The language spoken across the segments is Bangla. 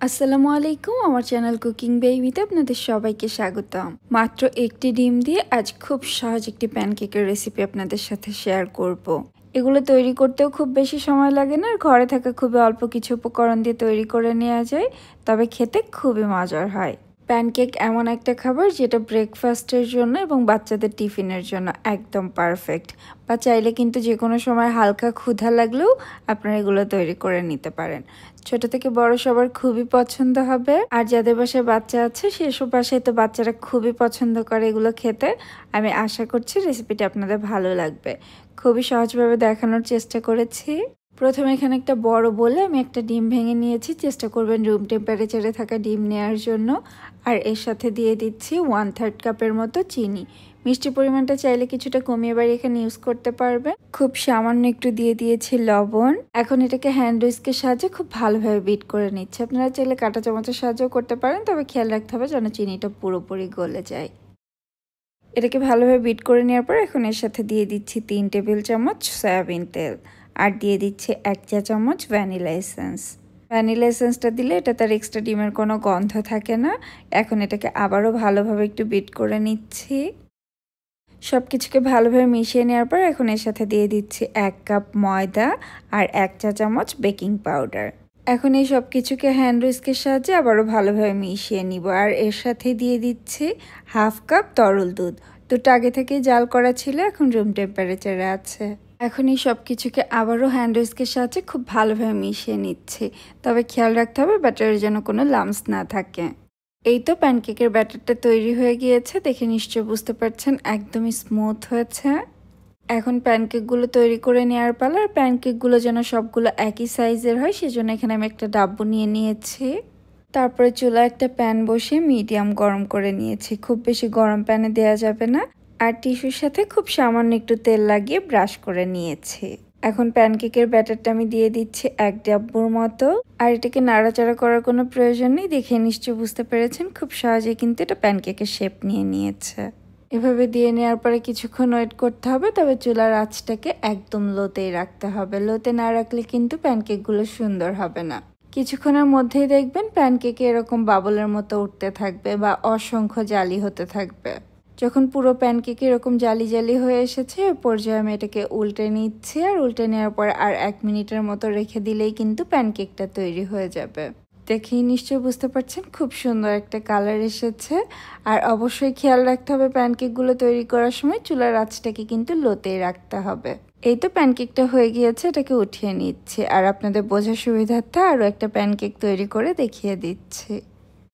আসসালামু আলাইকুম, আমার চ্যানেল কুকিং বেবিতে আপনাদের সবাইকে স্বাগতম। মাত্র একটি ডিম দিয়ে আজ খুব সহজ একটি প্যানকেকের রেসিপি আপনাদের সাথে শেয়ার করব। এগুলো তৈরি করতেও খুব বেশি সময় লাগে না, আর ঘরে থাকা খুবই অল্প কিছু উপকরণ দিয়ে তৈরি করে নেওয়া যায়, তবে খেতে খুবই মজার হয়। প্যানকেক এমন একটা খাবার যেটা ব্রেকফাস্টের জন্য এবং বাচ্চাদের টিফিনের জন্য একদম পারফেক্ট। বা চাইলে কিন্তু যে কোনো সময় হালকা ক্ষুধা লাগলেও আপনারা এগুলো তৈরি করে নিতে পারেন। ছোট থেকে বড় সবার খুবই পছন্দ হবে। আর যাদের বাসায় বাচ্চা আছে সেসব বাসায় তো বাচ্চারা খুবই পছন্দ করে এগুলো খেতে। আমি আশা করছি রেসিপিটি আপনাদের ভালো লাগবে। খুবই সহজভাবে দেখানোর চেষ্টা করেছি। প্রথমে এখানে একটা বড় বলে আমি একটা ডিম ভেঙে নিয়েছি। চেষ্টা করবেন রুম টেম্পারেচারে থাকা ডিম নেওয়ার জন্য। আর এর সাথে দিয়ে দিচ্ছি 1/3 কাপের মতো চিনি। মিষ্টি পরিমাণটা চাইলে কিছুটা কমিয়ে বাড়িয়ে এখানে ইউজ করতে পারবে। খুব সামান্য একটু দিয়ে দিয়েছি লবণ। এখন এটাকে হ্যান্ড উইস্কের সাহায্যে খুব ভালোভাবে বিট করে নিচ্ছে। আপনারা চাইলে কাঁটা চামচের সাহায্যেও করতে পারেন, তবে খেয়াল রাখতে হবে যেন চিনিটা পুরোপুরি গলে যায়। এটাকে ভালোভাবে বিট করে নেওয়ার পর এখন এর সাথে দিয়ে দিচ্ছি 3 টেবিল চামচ সয়াবিন তেল, আর দিয়ে দিচ্ছি 1 চা চামচ ভ্যানিলা এসেন্স। ভ্যানিলা এসেন্সটা দিলে এটা তার এক্সট্রা ডিমের কোনো গন্ধ থাকে না। এখন এটাকে আবারও ভালোভাবে একটু বিট করে নিচ্ছি। সব কিছুকে ভালোভাবে মিশিয়ে নেওয়ার পর এখন এর সাথে দিয়ে দিচ্ছি 1 কাপ ময়দা আর 1 চা চামচ বেকিং পাউডার। এখন এই সব কিছুকে হ্যান্ড উইস্কের সাহায্যে আবারও ভালোভাবে মিশিয়ে নিব। আর এর সাথে দিয়ে দিচ্ছি 1/2 কাপ তরল দুধ। দুধটা আগে থেকেই জাল করা ছিল, এখন রুম টেম্পারেচারে আছে। এখন এই সব কিছুকে আবারও হ্যান্ড উইস্কের সাহায্যে খুব ভালোভাবে মিশিয়ে নিচ্ছি, তবে খেয়াল রাখতে হবে ব্যাটারের যেন কোনো লাম্পস না থাকে। এই তো প্যানকেকের ব্যাটারটা তৈরি হয়ে গিয়েছে, দেখে নিশ্চয়ই বুঝতে পারছেন একদমই স্মুথ হয়েছে। এখন প্যানকেকগুলো তৈরি করে নেওয়ার পালা। আর প্যানকেকগুলো যেন সবগুলো একই সাইজের হয় সেজন্য এখানে আমি একটা ডাব্বু নিয়ে নিয়েছি। তারপরে চুলায় একটা প্যান বসিয়ে মিডিয়াম গরম করে নিয়েছি। খুব বেশি গরম প্যানে দেওয়া যাবে না। আর টিস্যুর সাথে খুব সামান্য একটু তেল লাগিয়ে ব্রাশ করে নিয়েছি। এখন প্যানকেকের ব্যাটারটা আমি দিয়ে দিচ্ছি 1 ডাব্বুর মতো। আর এটাকে নাড়াচাড়া করার কোনো প্রয়োজন নেই, দেখে নিশ্চয়ই বুঝতে পেরেছেন খুব সহজে কিন্তু এটা প্যানকেকের শেপ নিয়ে নিয়েছে। এভাবে দিয়ে নেওয়ার পরে কিছুক্ষণ ওয়েট করতে হবে, তবে চুলার আঁচটাকে একদম লোতেই রাখতে হবে। লোতে না রাখলে কিন্তু প্যানকেকগুলো সুন্দর হবে না। কিছুক্ষণের মধ্যেই দেখবেন প্যানকেকে এরকম বাবলের মতো উঠতে থাকবে বা অসংখ্য জালি হতে থাকবে। যখন পুরো প্যানকেক এরকম জালি জালি হয়ে এসেছে, ওই পর্যায়ে আমি এটাকে উল্টে নিচ্ছি। আর উল্টে নেওয়ার পর আর 1 মিনিটের মতো রেখে দিলেই কিন্তু প্যানকেকটা তৈরি হয়ে যাবে। দেখেই নিশ্চয়ই বুঝতে পারছেন খুব সুন্দর একটা কালার এসেছে। আর অবশ্যই খেয়াল রাখতে হবে প্যানকেকগুলো তৈরি করার সময় চুলার আঁচটাকে কিন্তু লোতেই রাখতে হবে। এই তো প্যানকেকটা হয়ে গিয়েছে, এটাকে উঠিয়ে নিচ্ছে। আর আপনাদের বোঝার সুবিধার্থে আরও একটা প্যানকেক তৈরি করে দেখিয়ে দিচ্ছি।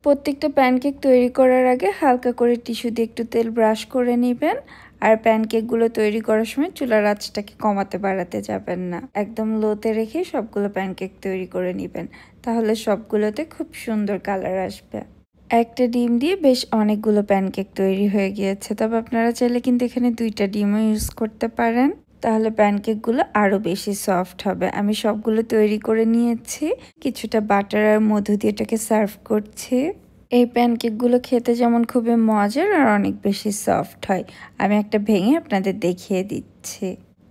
প্রত্যেকটা প্যানকেক তৈরি করার আগে হালকা করে টিস্যু দিয়ে একটু তেল ব্রাশ করে নেবেন। আর প্যানকেকগুলো তৈরি করার সময় চুলার আঁচটাকে কমাতে বাড়াতে যাবেন না, একদম লোতে রেখে সবগুলো প্যানকেক তৈরি করে নেবেন। তাহলে সবগুলোতে খুব সুন্দর কালার আসবে। একটা ডিম দিয়ে বেশ অনেকগুলো প্যানকেক তৈরি হয়ে গিয়েছে, তবে আপনারা চাইলে কিন্তু এখানে 2টা ডিমও ইউজ করতে পারেন, তাহলে প্যানকেকগুলো আরও বেশি সফট হবে। আমি সবগুলো তৈরি করে নিয়েছি। কিছুটা বাটার আর মধু দিয়ে এটাকে সার্ভ করছি। এই প্যানকেকগুলো খেতে যেমন খুবই মজার আর অনেক বেশি সফট হয়। আমি একটা ভেঙে আপনাদের দেখিয়ে দিচ্ছি।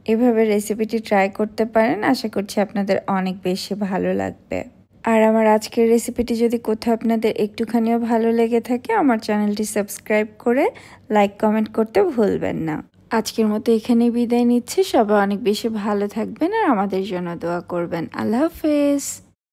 এভাবে রেসিপিটি ট্রাই করতে পারেন, আশা করছি আপনাদের অনেক বেশি ভালো লাগবে। আর আমার আজকের রেসিপিটি যদি কোথাও আপনাদের একটুখানিও ভালো লেগে থাকে, আমার চ্যানেলটি সাবস্ক্রাইব করে লাইক কমেন্ট করতে ভুলবেন না। আজকের মতো এখানেই বিদায় নিচ্ছি। সবাই অনেক বেশি ভালো থাকবেন আর আমাদের জন্য দোয়া করবেন। আল্লাহ হাফেজ।